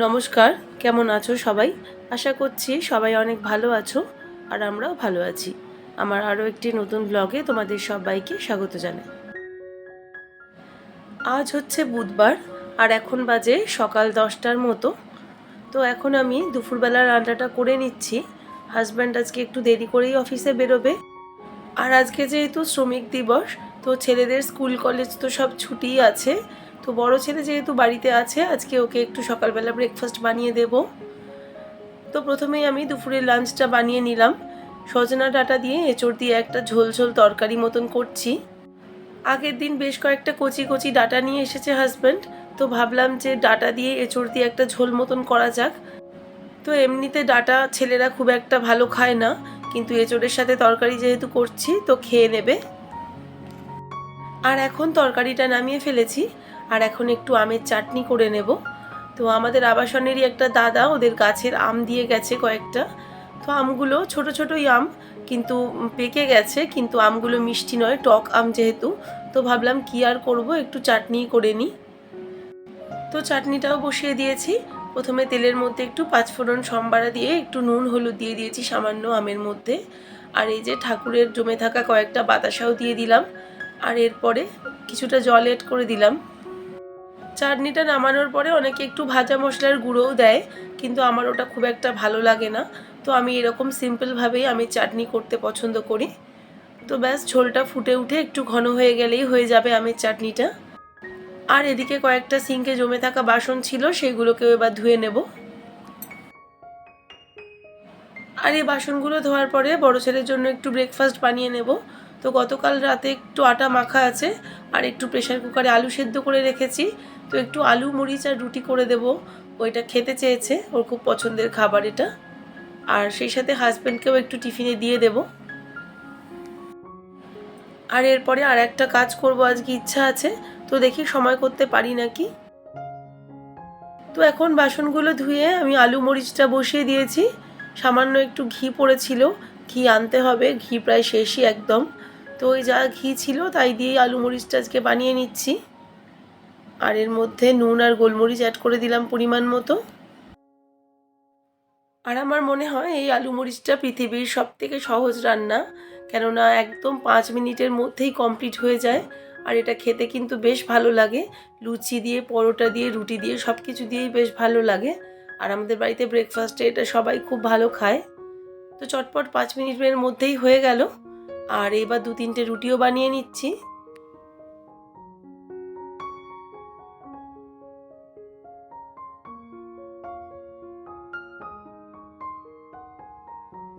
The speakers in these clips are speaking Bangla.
নমস্কার, কেমন আছো সবাই? আশা করছি সবাই অনেক ভালো আছো আর আমরাও ভালো আছি। আমার আরও একটি নতুন ব্লগে তোমাদের সবাইকে স্বাগত জানাই। আজ হচ্ছে বুধবার আর এখন বাজে সকাল 10টার মতো। তো এখন আমি দুপুরবেলার রান্নাটা করে নিচ্ছি। হাজব্যান্ড আজকে একটু দেরি করেই অফিসে বেরোবে। আর আজকে যেহেতু শ্রমিক দিবস, তো ছেলেদের স্কুল কলেজ তো সব ছুটিই আছে। তো বড় ছেলে যেহেতু বাড়িতে আছে, আজকে ওকে একটু সকালবেলা ব্রেকফাস্ট বানিয়ে দেবো। তো প্রথমেই আমি দুপুরের লাঞ্চটা বানিয়ে নিলাম। সজনা ডাঁটা দিয়ে এঁচোড় দিয়ে একটা ঝোল ঝোল তরকারি মতন করছি। আগের দিন বেশ কয়েকটা কচি কচি ডাঁটা নিয়ে এসেছে হাজব্যান্ড, তো ভাবলাম যে ডাঁটা দিয়ে এঁচোড় দিয়ে একটা ঝোল মতন করা যাক। তো এমনিতে ডাঁটা ছেলেরা খুব একটা ভালো খায় না, কিন্তু এঁচোড়ের সাথে তরকারি যেহেতু করছি তো খেয়ে নেবে। আর এখন তরকারিটা নামিয়ে ফেলেছি, আর এখন একটু আমের চাটনি করে নেব। তো আমাদের আবাসনেরই একটা দাদা ওদের গাছের আম দিয়ে গেছে কয়েকটা। তো আমগুলো ছোট ছোটই আম, কিন্তু পেকে গেছে, কিন্তু আমগুলো মিষ্টি নয়, টক আম যেহেতু। তো ভাবলাম কি আর করব, একটু চাটনি করে নিই। তো চাটনিটাও বসিয়ে দিয়েছি। প্রথমে তেলের মধ্যে একটু পাঁচফোড়ন সম্বারা দিয়ে একটু নুন হলুদ দিয়ে দিয়েছি সামান্য আমের মধ্যে। আর এই যে ঠাকুরের জমে থাকা কয়েকটা বাতাসাও দিয়ে দিলাম। আর এরপরে কিছুটা জল এড করে দিলাম। চাটনিটা নামানোর পরে অনেকে একটু ভাজা মশলার গুঁড়োও দেয়, কিন্তু আমার ওটা খুব একটা ভালো লাগে না। তো আমি এরকম সিম্পলভাবেই আমি চাটনি করতে পছন্দ করি। তো ব্যাস ঝোলটা ফুটে উঠে একটু ঘন হয়ে গেলেই হয়ে যাবে আমের চাটনিটা। আর এদিকে কয়েকটা সিঙ্কে জমে থাকা বাসন ছিল, সেগুলোকেও এবার ধুয়ে নেব। আর এই বাসনগুলো ধোয়ার পরে বড় ছেলের জন্য একটু ব্রেকফাস্ট বানিয়ে নেব। তো গতকাল রাতে একটু আটা মাখা আছে, আর একটু প্রেশার কুকারে আলু সেদ্ধ করে রেখেছি। তো একটু আলু মরিচ আর রুটি করে দেব, ওইটা খেতে চেয়েছে, ওর খুব পছন্দের খাবার এটা। আর সেই সাথে হাজব্যান্ডকেও একটু টিফিনে দিয়ে দেব। আর এরপরে আর একটা কাজ করব, আজকে ইচ্ছা আছে, তো দেখি সময় করতে পারি নাকি। তো এখন বাসনগুলো ধুয়ে আমি আলু মরিচটা বসিয়ে দিয়েছি। সামান্য একটু ঘি পড়েছিল, ঘি আনতে হবে, ঘি প্রায় শেষই একদম। তো ওই যা ঘি ছিল তাই দিয়েই আলু মরিচটা আজকে বানিয়ে নিচ্ছি। আর এর মধ্যে নুন আর গোলমরিচ অ্যাড করে দিলাম পরিমাণ মতো। আর আমার মনে হয় এই আলু মরিচটা পৃথিবীর সবথেকে সহজ রান্না, কেননা একদম 5 মিনিটের মধ্যেই কমপ্লিট হয়ে যায়। আর এটা খেতে কিন্তু বেশ ভালো লাগে, লুচি দিয়ে, পরোটা দিয়ে, রুটি দিয়ে, সব কিছু দিয়েই বেশ ভালো লাগে। আর আমাদের বাড়িতে ব্রেকফাস্টে এটা সবাই খুব ভালো খায়। তো চটপট 5 মিনিটের মধ্যেই হয়ে গেল। আর এবার 2-3টে রুটিও বানিয়ে নিচ্ছি।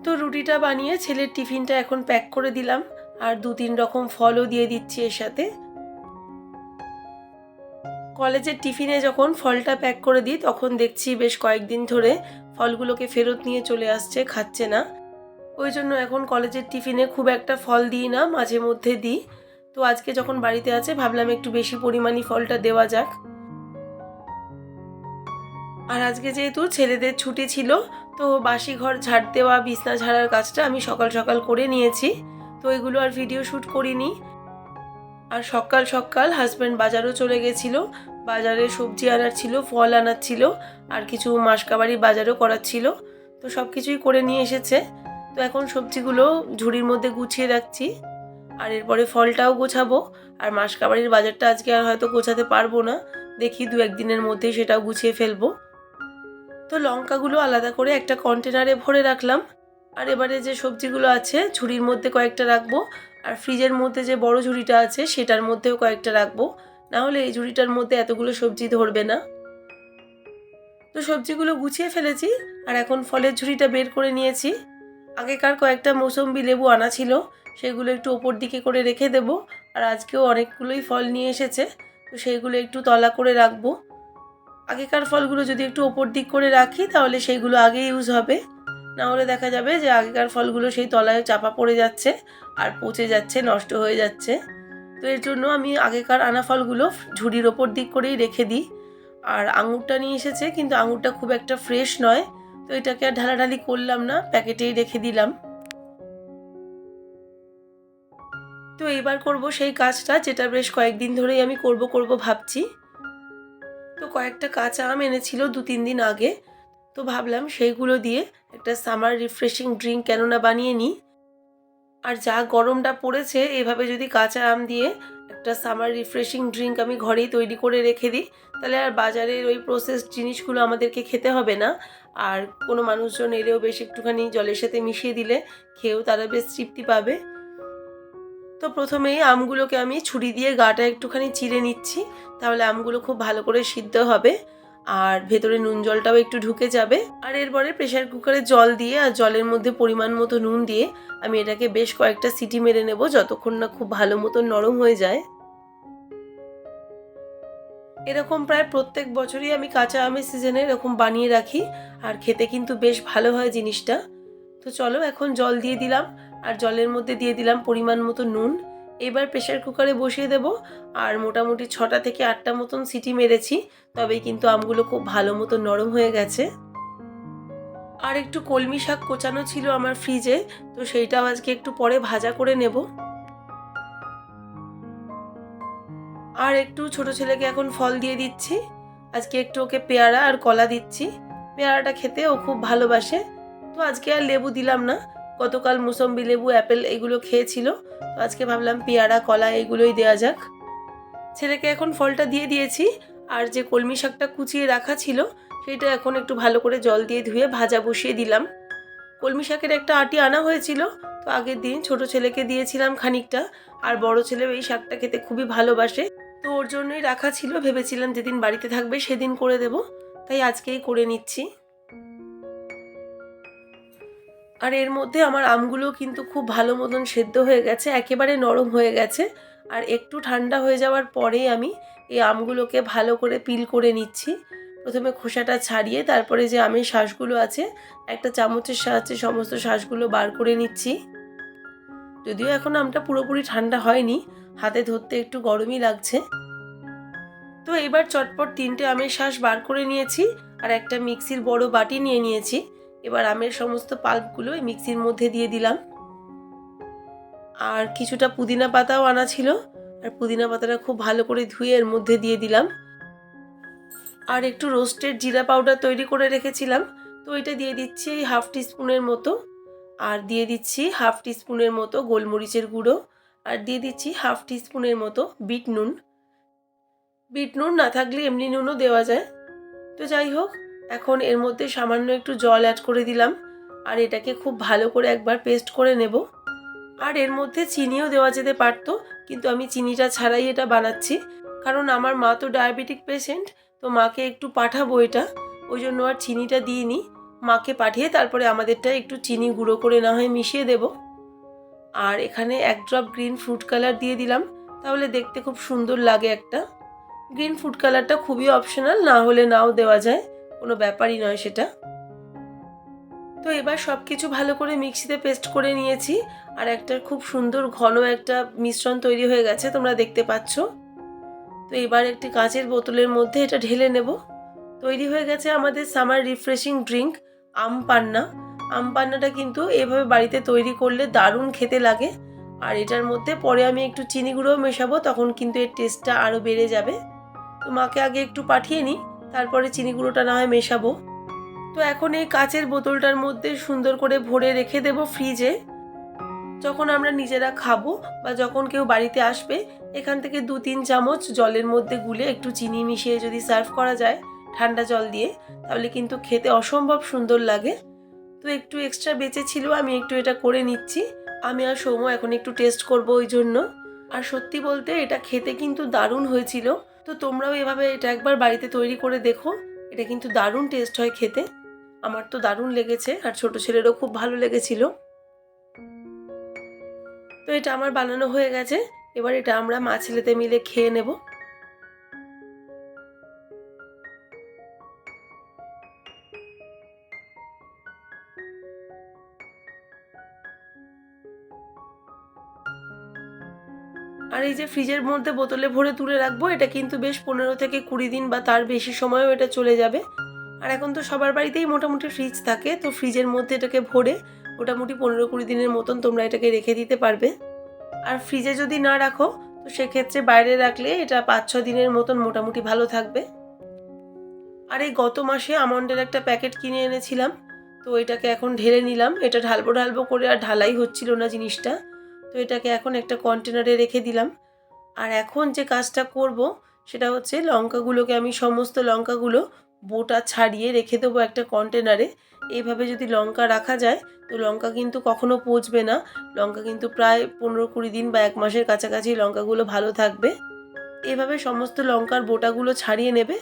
তো রুটিটা বানিয়ে ছেলের টিফিনটা এখন প্যাক করে দিলাম। আর 2-3 রকম ফলও দিয়ে দিচ্ছি এর সাথে। কলেজের টিফিনে যখন ফলটা প্যাক করে দিই, তখন দেখছি বেশ কয়েকদিন ধরে ফলগুলোকে ফেরত নিয়ে চলে আসছে, খাচ্ছে না। ওই জন্য এখন কলেজের টিফিনে খুব একটা ফল দিই না, মাঝে মধ্যে দিই। তো আজকে যখন বাড়িতে আছে ভাবলাম একটু বেশি পরিমাণই ফলটা দেওয়া যাক। আর আজকে যেহেতু ছেলেদের ছুটি ছিল, তো বাসি ঘর ঝাড় দেওয়া, বিছনা ঝাড়ার কাজটা আমি সকাল সকাল করে নিয়েছি। তো এগুলো আর ভিডিও শ্যুট করিনি। আর সকাল সকাল হাজব্যান্ড বাজারও চলে গেছিলো। বাজারে সবজি আনার ছিল, ফল আনার ছিল, আর কিছু মাসকাবারি বাজারও করার ছিল। তো সব কিছুই করে নিয়ে এসেছে। তো এখন সবজিগুলো ঝুড়ির মধ্যে গুছিয়ে রাখছি। আর এরপরে ফলটাও গোছাবো। আর মাসকাবারির বাজারটা আজকে আর হয়তো গোছাতে পারবো না, দেখি 2-1 দিনের মধ্যেই সেটাও গুছিয়ে ফেলবো। তো লঙ্কাগুলো আলাদা করে একটা কন্টেনারে ভরে রাখলাম। আর এবারে যে সবজিগুলো আছে ঝুড়ির মধ্যে কয়েকটা রাখবো, আর ফ্রিজের মধ্যে যে বড় ঝুড়িটা আছে সেটার মধ্যেও কয়েকটা রাখবো, না হলে এই ঝুড়িটার মধ্যে এতগুলো সবজি ধরবে না। তো সবজিগুলো গুছিয়ে ফেলেছি, আর এখন ফলের ঝুড়িটা বের করে নিয়েছি। আগেকার কয়েকটা মৌসম্বি লেবু আনা ছিল, সেগুলো একটু ওপর দিকে করে রেখে দেব। আর আজকেও অনেকগুলোই ফল নিয়ে এসেছে, তো সেইগুলো একটু তলা করে রাখবো। আগেকার ফলগুলো যদি একটু ওপর দিক করে রাখি তাহলে সেইগুলো আগে ইউজ হবে, না হলে দেখা যাবে যে আগেকার ফলগুলো সেই তলায় চাপা পড়ে যাচ্ছে আর পচে যাচ্ছে, নষ্ট হয়ে যাচ্ছে। তো এর জন্য আমি আগেকার আনা ফলগুলো ঝুড়ির ওপর দিক করেই রেখে দিই। আর আঙুরটা নিয়ে এসেছে, কিন্তু আঙুরটা খুব একটা ফ্রেশ নয়, তো এটাকে আর ঢালাঢালি করলাম না, প্যাকেটেই রেখে দিলাম। তো এইবার করব সেই কাজটা যেটা বেশ কয়েকদিন ধরেই আমি করব ভাবছি। তো কয়েকটা কাঁচা আম এনেছিল 2-3 দিন আগে, তো ভাবলাম সেইগুলো দিয়ে একটা সামার রিফ্রেশিং ড্রিঙ্ক কেন না বানিয়ে নিই। আর যা গরমটা পড়েছে, এভাবে যদি কাঁচা আম দিয়ে একটা সামার রিফ্রেশিং ড্রিঙ্ক আমি ঘরেই তৈরি করে রেখে দিই, তাহলে আর বাজারের ওই প্রসেসড জিনিসগুলো আমাদেরকে খেতে হবে না। আর কোনো মানুষজন এলেও বেশ একটুখানি জলের সাথে মিশিয়ে দিলে খেয়েও তারা বেশ তৃপ্তি পাবে। তো প্রথমেই আমগুলোকে আমি ছুরি দিয়ে গাটা একটুখানি চিড়ে নিচ্ছি, তাহলে আমগুলো খুব ভালো করে সিদ্ধ হবে আর ভেতরে নুন জলটাও একটু ঢুকে যাবে। আর এরপরে প্রেসার কুকারে জল দিয়ে আর জলের মধ্যে পরিমাণ মতো নুন দিয়ে আমি এটাকে বেশ কয়েকটা সিটি মেরে নেব, যতক্ষণ না খুব ভালো মতো নরম হয়ে যায়। এরকম প্রায় প্রত্যেক বছরই আমি কাঁচা আমের সিজনে এরকম বানিয়ে রাখি, আর খেতে কিন্তু বেশ ভালো হয় জিনিসটা। তো চলো, এখন জল দিয়ে দিলাম আর জলের মধ্যে দিয়ে দিলাম পরিমাণ মতো নুন। এবার প্রেসার কুকারে বসিয়ে দেব আর মোটামুটি 6টা থেকে 8টা মতন সিটি মেরেছি, তবেই কিন্তু আমগুলো খুব ভালো মতো নরম হয়ে গেছে। আর একটু কলমি শাক কোচানো ছিল আমার ফ্রিজে, তো সেইটাও আজকে একটু পরে ভাজা করে নেব। আর একটু ছোট ছেলেকে এখন ফল দিয়ে দিচ্ছি। আজকে একটু ওকে পেয়ারা আর কলা দিচ্ছি। পেয়ারাটা খেতে ও খুব ভালোবাসে, তো আজকে আর লেবু দিলাম না। গতকাল মুসম্বি লেবু, অ্যাপেল এগুলো খেয়েছিল, তো আজকে ভাবলাম পেয়ারা কলা এগুলোই দেওয়া যাক। ছেলেকে এখন ফলটা দিয়ে দিয়েছি। আর যে কলমি শাকটা কুচিয়ে রাখা ছিল, সেটা এখন একটু ভালো করে জল দিয়ে ধুয়ে ভাজা বসিয়ে দিলাম। কলমি শাকের একটা আটি আনা হয়েছিল, তো আগের দিন ছোট ছেলেকে দিয়েছিলাম খানিকটা। আর বড় ছেলেও এই শাকটা খেতে খুবই ভালোবাসে, তো ওর জন্যই রাখা ছিল। ভেবেছিলাম যেদিন বাড়িতে থাকবে সেদিন করে দেব, তাই আজকেই করে নিচ্ছি। আর এর মধ্যে আমার আমগুলো কিন্তু খুব ভালো মতন সেদ্ধ হয়ে গেছে, একেবারে নরম হয়ে গেছে। আর একটু ঠান্ডা হয়ে যাওয়ার পরেই আমি এই আমগুলোকে ভালো করে পিল করে নিচ্ছি। প্রথমে খোসাটা ছাড়িয়ে তারপরে যে আমের শাঁসগুলো আছে, একটা চামচের সাহায্যে সমস্ত শাঁসগুলো বার করে নিচ্ছি। যদিও এখন আমটা পুরোপুরি ঠান্ডা হয়নি, হাতে ধরতে একটু গরমই লাগছে। তো এবার চটপট 3টে আমের শাঁস বার করে নিয়েছি আর একটা মিক্সির বড় বাটি নিয়ে নিয়েছি। এবার আমের সমস্ত পাল্পগুলো এই মিক্সির মধ্যে দিয়ে দিলাম। আর কিছুটা পুদিনা পাতাও আনা ছিল, আর পুদিনা পাতাটা খুব ভালো করে ধুয়ে এর মধ্যে দিয়ে দিলাম। আর একটু রোস্টেড জিরা পাউডার তৈরি করে রেখেছিলাম, তো এটা দিয়ে দিচ্ছি এই 1/2 টিস্পুনের মতো। আর দিয়ে দিচ্ছি 1/2 টিস্পুনের মতো গোলমরিচের গুঁড়ো। আর দিয়ে দিচ্ছি 1/2 টিস্পুনের মতো বিট নুন। বিট নুন না থাকলে এমনি নুনও দেওয়া যায়। তো যাই হোক, এখন এর মধ্যে সামান্য একটু জল অ্যাড করে দিলাম আর এটাকে খুব ভালো করে একবার পেস্ট করে নেব। আর এর মধ্যে চিনিও দেওয়া যেতে পারতো, কিন্তু আমি চিনিটা ছাড়াই এটা বানাচ্ছি, কারণ আমার মা তো ডায়াবেটিক পেশেন্ট, তো মাকে একটু পাঠাবো এটা, ওই জন্য আর চিনিটা দিইনি। মাকে পাঠিয়ে তারপরে আমাদেরটা একটু চিনি গুঁড়ো করে না হয় মিশিয়ে দেব। আর এখানে 1 ড্রপ গ্রিন ফুড কালার দিয়ে দিলাম, তাহলে দেখতে খুব সুন্দর লাগে একটা। গ্রিন ফুড কালারটা খুবই অপশনাল, না হলে নাও দেওয়া যায়, কোনো ব্যাপারই নয় সেটা। তো এবার সব কিছু ভালো করে মিক্সিতে পেস্ট করে নিয়েছি আর একটা খুব সুন্দর ঘন একটা মিশ্রণ তৈরি হয়ে গেছে, তোমরা দেখতে পাচ্ছ। তো এবার একটি কাঁচের বোতলের মধ্যে এটা ঢেলে নেব। তৈরি হয়ে গেছে আমাদের সামার রিফ্রেশিং ড্রিঙ্ক আম পান্না। আম পান্নাটা কিন্তু এভাবে বাড়িতে তৈরি করলে দারুণ খেতে লাগে। আর এটার মধ্যে পরে আমি একটু চিনি গুঁড়োও মেশাবো, তখন কিন্তু এর টেস্টটা আরও বেড়ে যাবে। তো মাকে আগে একটু পাঠিয়ে নিই, তারপরে চিনি গুঁড়োটা না হয় মেশাবো। তো এখন এই কাচের বোতলটার মধ্যে সুন্দর করে ভরে রেখে দেব ফ্রিজে। যখন আমরা নিজেরা খাবো বা যখন কেউ বাড়িতে আসবে, এখান থেকে 2-3 চামচ জলের মধ্যে গুলে একটু চিনি মিশিয়ে যদি সার্ভ করা যায় ঠান্ডা জল দিয়ে, তাহলে কিন্তু খেতে অসম্ভব সুন্দর লাগে। তো একটু এক্সট্রা বেঁচে ছিল, আমি একটু এটা করে নিচ্ছি। আমি আর সৌম্য এখন একটু টেস্ট করব ওই জন্য। আর সত্যি বলতে এটা খেতে কিন্তু দারুণ হয়েছিল। তো তোমরাও এভাবে এটা একবার বাড়িতে তৈরি করে দেখো, এটা কিন্তু দারুণ টেস্ট হয় খেতে। আমার তো দারুণ লেগেছে আর ছোট ছেলেরও খুব ভালো লেগেছিল। তো এটা আমার বানানো হয়ে গেছে, এবার এটা আমরা মা ছেলেতে মিলে খেয়ে নেব। আর এই যে ফ্রিজের মধ্যে বোতলে ভরে তুলে রাখবো, এটা কিন্তু বেশ 15 থেকে 20 দিন বা তার বেশি সময়ও এটা চলে যাবে। আর এখন তো সবার বাড়িতেই মোটামুটি ফ্রিজ থাকে, তো ফ্রিজের মধ্যে এটাকে ভরে মোটামুটি 15-20 দিনের মতন তোমরা এটাকে রেখে দিতে পারবে। আর ফ্রিজে যদি না রাখো, তো সেক্ষেত্রে বাইরে রাখলে এটা 5-6 দিনের মতন মোটামুটি ভালো থাকবে। আর এই গত মাসে আমন্ডের একটা প্যাকেট কিনে এনেছিলাম, তো এটাকে এখন ঢেলে নিলাম। এটা ঢালবো ঢালবো করে আর ঢালাই হচ্ছিল না জিনিসটা, তো এটাকে এখন একটা কন্টেনারে রেখে দিলাম। আর এখন যে কাজটা করব সেটা হচ্ছে লঙ্কাগুলোকে আমি সমস্ত লঙ্কাগুলো বোটা ছাড়িয়ে রেখে দেবো একটা কন্টেনারে। এইভাবে যদি লঙ্কা রাখা যায় তো লঙ্কা কিন্তু কখনো পচবে না, লঙ্কা কিন্তু প্রায় 15-20 দিন বা 1 মাসের কাছাকাছি লঙ্কাগুলো ভালো থাকবে। এভাবে সমস্ত লঙ্কার বোটাগুলো ছাড়িয়ে নেবে,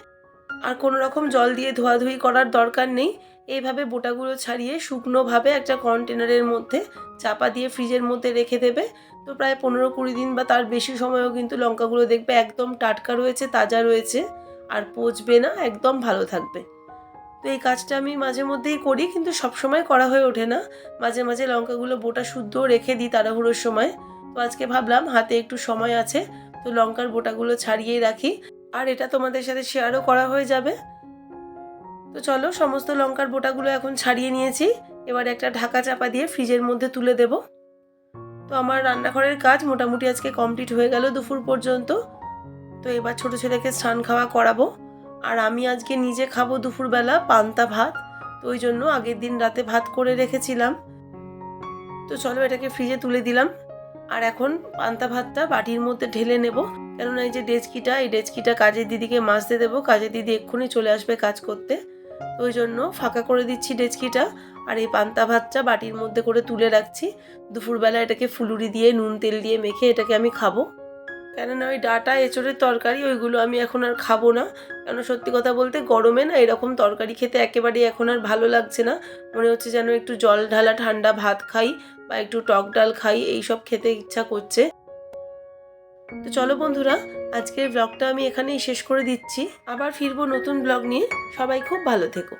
আর কোনো রকম জল দিয়ে ধোয়াধুয়ি করার দরকার নেই। এইভাবে বোটাগুলো ছাড়িয়ে শুকনোভাবে একটা কন্টেনারের মধ্যে চাপা দিয়ে ফ্রিজের মধ্যে রেখে দেবে। তো প্রায় 15-20 দিন বা তার বেশি সময়ও কিন্তু লঙ্কাগুলো দেখবে একদম টাটকা রয়েছে, তাজা রয়েছে, আর পচবে না, একদম ভালো থাকবে। তো এই কাজটা আমি মাঝে মধ্যেই করি, কিন্তু সবসময় করা হয়ে ওঠে না। মাঝে মাঝে লঙ্কাগুলো বোটা শুদ্ধ রেখে দিই তাড়াহুড়োর সময়। তো আজকে ভাবলাম হাতে একটু সময় আছে, তো লঙ্কার বোটাগুলো ছাড়িয়েই রাখি, আর এটা তোমাদের সাথে শেয়ারও করা হয়ে যাবে। তো চলো, সমস্ত লঙ্কার বোটাগুলো এখন ছাড়িয়ে নিয়েছি। এবার একটা ঢাকা চাপা দিয়ে ফ্রিজের মধ্যে তুলে দেব। তো আমার রান্নাঘরের কাজ মোটামুটি আজকে কমপ্লিট হয়ে গেল দুপুর পর্যন্ত। তো এবার ছোট ছেলেকে স্নান খাওয়া করাবো, আর আমি আজকে নিজে খাবো দুপুরবেলা পান্তা ভাত। তো ওই জন্য আগের দিন রাতে ভাত করে রেখেছিলাম। তো চলো, এটাকে ফ্রিজে তুলে দিলাম, আর এখন পান্তা ভাতটা বাটির মধ্যে ঢেলে নেব। কেননা এই যে ডেচকিটা কাজের দিদিকে মাজতে দেবো, কাজের দিদি এক্ষুনি চলে আসবে কাজ করতে। তো ওই জন্য ফাঁকা করে দিচ্ছি ডেচকিটা, আর এই পান্তা ভাতটা বাটির মধ্যে করে তুলে রাখছি। দুপুরবেলা এটাকে ফুলুরি দিয়ে নুন তেল দিয়ে মেখে এটাকে আমি খাবো। কেননা ওই ডাঁটা এঁচোড়ের তরকারি ওইগুলো আমি এখন আর খাবো না। কেন সত্যি কথা বলতে গরমে না এরকম তরকারি খেতে একেবারেই এখন আর ভালো লাগছে না। মনে হচ্ছে যেন একটু জল ঢালা ঠান্ডা ভাত খাই বা একটু টক ডাল খাই, এইসব খেতে ইচ্ছা করছে। তো চলো বন্ধুরা, আজকের ব্লগটা আমি এখানেই শেষ করে দিচ্ছি। আবার ফিরবো নতুন ব্লগ নিয়ে। সবাই খুব ভালো থেকো।